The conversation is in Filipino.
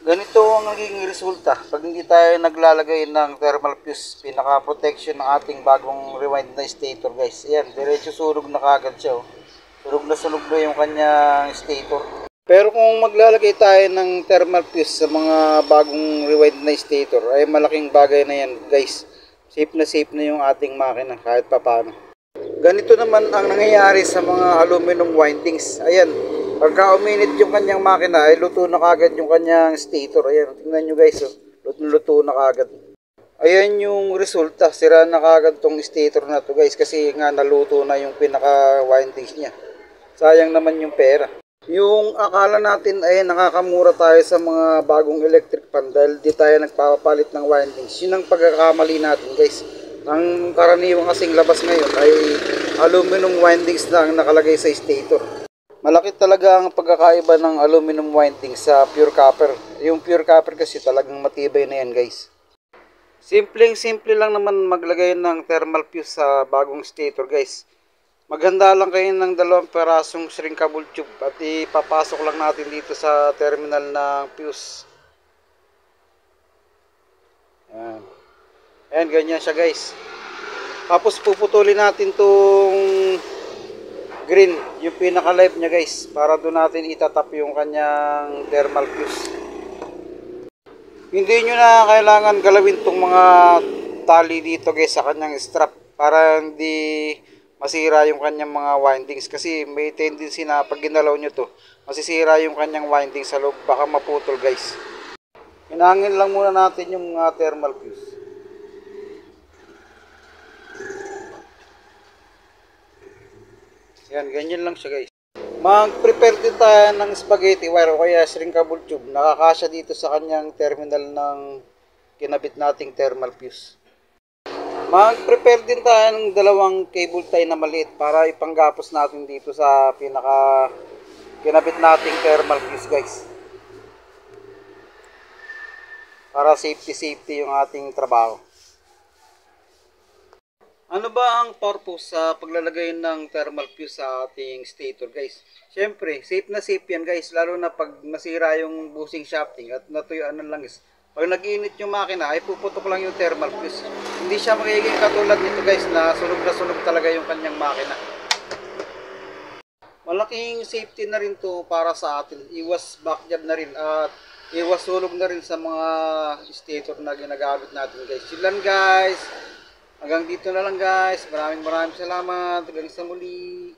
Ganito ang naging resulta pag hindi tayo naglalagay ng thermal fuse, pinaka-protection ng ating bagong rewind na stator guys. Ayan, diretso sunog na kagad siya. Oh. Sunog na yung kanyang stator. Pero kung maglalagay tayo ng thermal fuse sa mga bagong rewind na stator, ay malaking bagay na yan guys. Safe na yung ating makina kahit papano. Ganito naman ang nangyayari sa mga aluminum windings. Ayan, pagka uminit yung kanyang makina ay luto na kagad yung kanyang stator. Ayan, tingnan nyo guys, oh. Luto na kagad. Ayan yung resulta, sira na kagad tong stator na to guys kasi nga naluto na yung pinaka windings niya. Sayang naman yung pera. Yung akala natin ay nakakamura tayo sa mga bagong electric fan dahil di tayo nagpapalit ng windings. Yun ang pagkakamali natin guys. Ang karaniwang kasing labas ngayon ay aluminum windings na ang nakalagay sa stator. Malaki talaga ang pagkakaiba ng aluminum windings sa pure copper. Yung pure copper kasi talagang matibay na yan guys. Simple lang naman maglagay ng thermal fuse sa bagong stator guys. Maghanda lang kayo ng 2 perasong shrinkable tube at ipapasok lang natin dito sa terminal ng fuse. Ayan. Ayan, ganyan siya guys. Tapos puputulin natin tong green, yung pinaka live niya guys, para doon natin itatap yung kanyang thermal fuse. Hindi nyo na kailangan galawin tong mga tali dito guys sa kanyang strap para hindi masira yung kanyang mga windings, kasi may tendency na pag ginalaw nyo to masisira yung kanyang windings sa loob, baka maputol guys. Hinangin lang muna natin yung thermal fuse. Yan, ganyan lang siya guys. Mag-prepare din tayo ng spaghetti wire o kaya shrinkable tube. Nakakasya dito sa kanyang terminal ng kinabit nating thermal fuse. Mag-prepare din tayo ng 2 cable tie na maliit para ipanggapos natin dito sa pinaka kinabit nating thermal fuse guys. Para safety yung ating trabaho. Ano ba ang purpose sa paglalagay ng thermal fuse sa ating stator guys? Siyempre, safe na safe yan guys, lalo na pag nasira yung bushing shafting at natuyuan ng langis. Pag nag-init yung makina ay puputok lang yung thermal fuse. Hindi siya magiging katulad nito guys na sunog talaga yung kanyang makina. Malaking safety na rin to para sa atin. Iwas backjab na rin at iwas sunog na rin sa mga stator na ginagamit natin guys. Yun lang guys. Hanggang dito na lang guys. Maraming salamat. Hanggang sa muli.